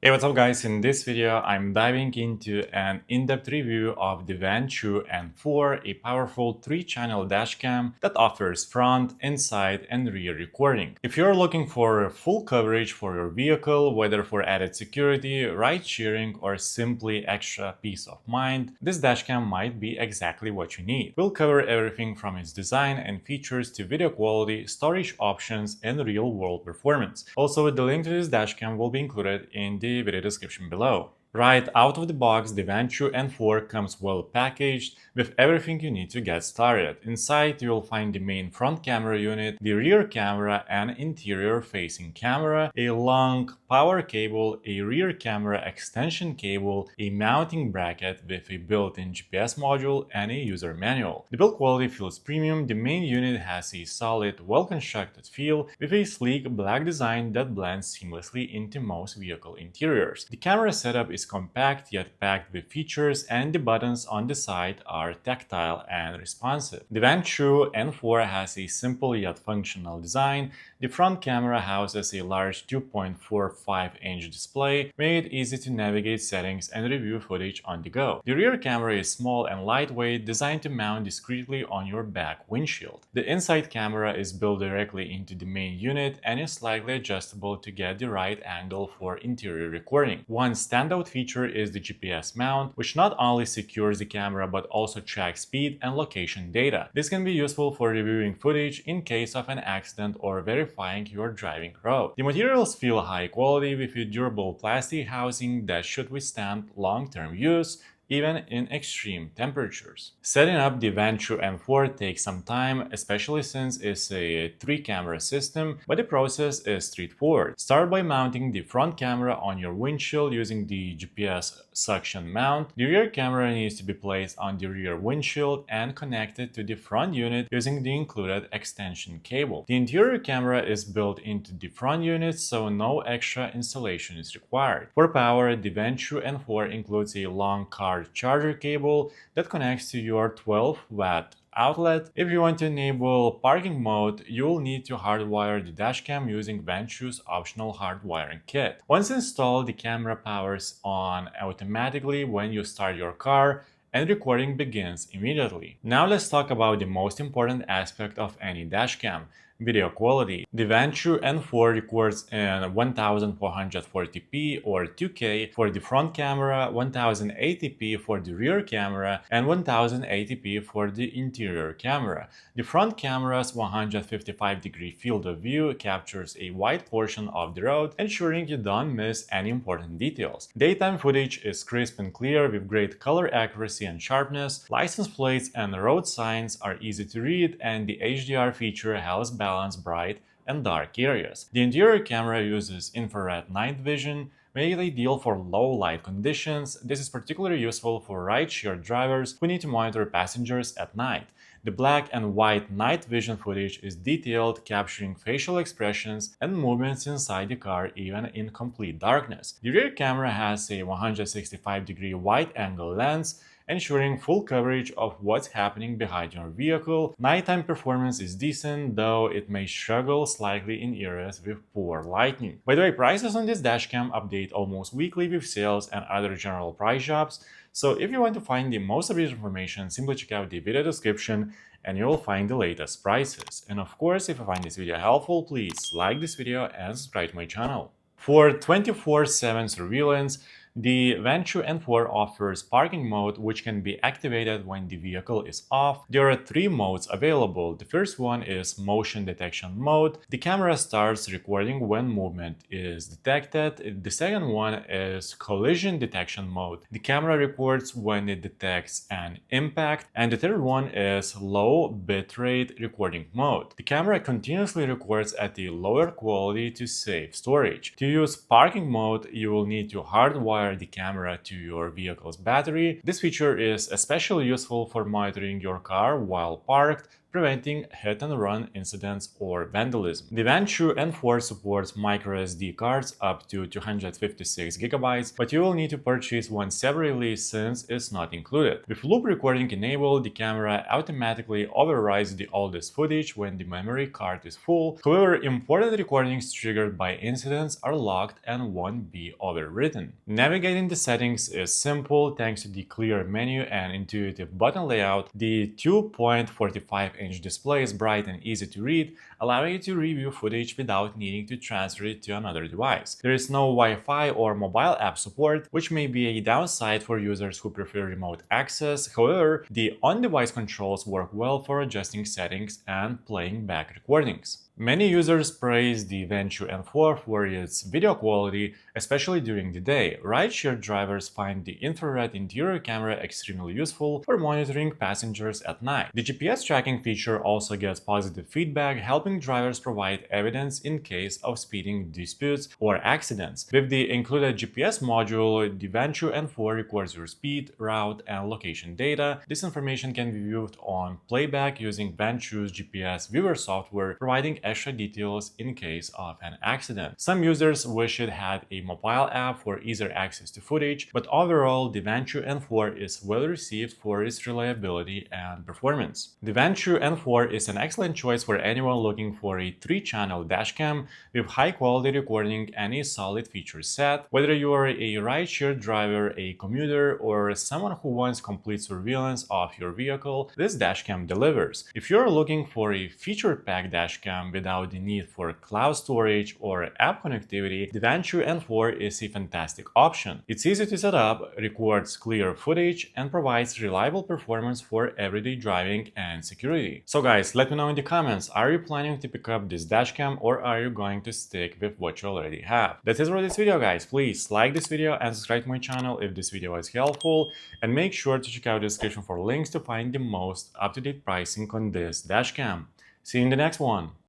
Hey, what's up guys? In this video, I'm diving into an in-depth review of the Vantrue N4, a powerful 3-channel dashcam that offers front, inside, and rear recording. If you're looking for full coverage for your vehicle, whether for added security, ride-sharing, or simply extra peace of mind, this dashcam might be exactly what you need. We'll cover everything from its design and features to video quality, storage options, and real-world performance. Also, the link to this dashcam will be included in the video description below. Right out of the box, the Vantrue N4 comes well packaged with everything you need to get started. Inside, you'll find the main front camera unit, the rear camera and interior facing camera, a long power cable, a rear camera extension cable, a mounting bracket with a built-in GPS module, and a user manual. The build quality feels premium. The main unit has a solid, well-constructed feel with a sleek black design that blends seamlessly into most vehicle interiors. The camera setup is compact yet packed with features, and the buttons on the side are tactile and responsive. The Vantrue N4 has a simple yet functional design. The front camera houses a large 2.45-inch display, making it easy to navigate settings and review footage on the go. The rear camera is small and lightweight, designed to mount discreetly on your back windshield. The inside camera is built directly into the main unit and is slightly adjustable to get the right angle for interior recording. One standout feature is the GPS mount, which not only secures the camera but also tracks speed and location data. This can be useful for reviewing footage in case of an accident or verifying your driving route. The materials feel high quality with a durable plastic housing that should withstand long-term use, even in extreme temperatures. Setting up the Vantrue N4 takes some time, especially since it's a 3-camera system, but the process is straightforward. Start by mounting the front camera on your windshield using the GPS suction mount. The rear camera needs to be placed on the rear windshield and connected to the front unit using the included extension cable. The interior camera is built into the front unit, so no extra installation is required. For power, the Vantrue N4 includes a long car charger cable that connects to your 12-watt outlet. If you want to enable parking mode, you'll need to hardwire the dashcam using Vantrue's optional hardwiring kit. Once installed, the camera powers on automatically when you start your car, and recording begins immediately. Now let's talk about the most important aspect of any dashcam: video quality. The Vantrue N4 records in 1440p or 2K for the front camera, 1080p for the rear camera, and 1080p for the interior camera. The front camera's 155-degree field of view captures a wide portion of the road, ensuring you don't miss any important details. Daytime footage is crisp and clear with great color accuracy and sharpness. License plates and road signs are easy to read, and the HDR feature helps balance bright and dark areas. The interior camera uses infrared night vision, making it ideal for low light conditions. This is particularly useful for rideshare drivers who need to monitor passengers at night. The black and white night vision footage is detailed, capturing facial expressions and movements inside the car even in complete darkness. The rear camera has a 165-degree wide-angle lens, ensuring full coverage of what's happening behind your vehicle. Nighttime performance is decent, though it may struggle slightly in areas with poor lighting. By the way, prices on this dashcam update almost weekly with sales and other general price drops, so if you want to find the most updated information, simply check out the video description and you will find the latest prices. And of course, if you find this video helpful, please like this video and subscribe to my channel. For 24/7 surveillance, the Vantrue N4 offers parking mode, which can be activated when the vehicle is off. There are 3 modes available. The first one is motion detection mode. The camera starts recording when movement is detected. The second one is collision detection mode. The camera records when it detects an impact. And the third one is low bitrate recording mode. The camera continuously records at a lower quality to save storage. To use parking mode, you will need to hardwire the camera to your vehicle's battery. This feature is especially useful for monitoring your car while parked, preventing hit-and-run incidents or vandalism. The Vantrue N4 supports microSD cards up to 256 GB, but you will need to purchase one separately since it's not included. With loop recording enabled, the camera automatically overrides the oldest footage when the memory card is full. However, imported recordings triggered by incidents are locked and won't be overwritten. Navigating the settings is simple thanks to the clear menu and intuitive button layout. The 2.45-inch display is bright and easy to read, allowing you to review footage without needing to transfer it to another device. There is no Wi-Fi or mobile app support, which may be a downside for users who prefer remote access. However, the on-device controls work well for adjusting settings and playing back recordings. Many users praise the Vantrue N4 for its video quality, especially during the day. Rideshare drivers find the infrared interior camera extremely useful for monitoring passengers at night. The GPS tracking feature also gets positive feedback, helping drivers provide evidence in case of speeding disputes or accidents. With the included GPS module, the Vantrue N4 records your speed, route, and location data. This information can be viewed on playback using Vantrue's GPS viewer software, providing extra details in case of an accident. Some users wish it had a mobile app for easier access to footage, but overall, the Vantrue N4 is well received for its reliability and performance. The Vantrue N4 is an excellent choice for anyone looking for a 3-channel dashcam with high-quality recording and a solid feature set. Whether you are a rideshare driver, a commuter, or someone who wants complete surveillance of your vehicle, this dashcam delivers. If you're looking for a feature-packed dashcam without the need for cloud storage or app connectivity, the Vantrue N4 is a fantastic option. It's easy to set up, records clear footage, and provides reliable performance for everyday driving and security. So guys, let me know in the comments, are you planning to pick up this dashcam or are you going to stick with what you already have? That's it for this video, guys. Please like this video and subscribe to my channel if this video was helpful, and make sure to check out the description for links to find the most up-to-date pricing on this dashcam. See you in the next one.